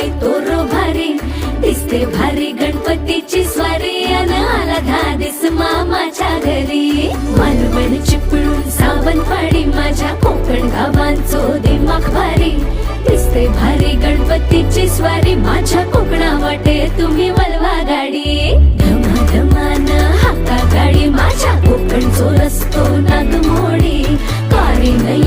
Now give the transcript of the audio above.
बाई तोरो भारी दिसते भारी गणपतीची स्वारी अन आला धादिस मामाच्या घरी मालवण चिपळूण सावंतवाडी माझ्या कोकण गावांचो दिमाग भारी दिसते भारी गणपतीची स्वारी माझ्या कोकणा वाटे तुम्ही वलवा गाडी धमाधमान हाका गाडी माझ्या कोकणचो रस्तो नागमोडी कारी नाही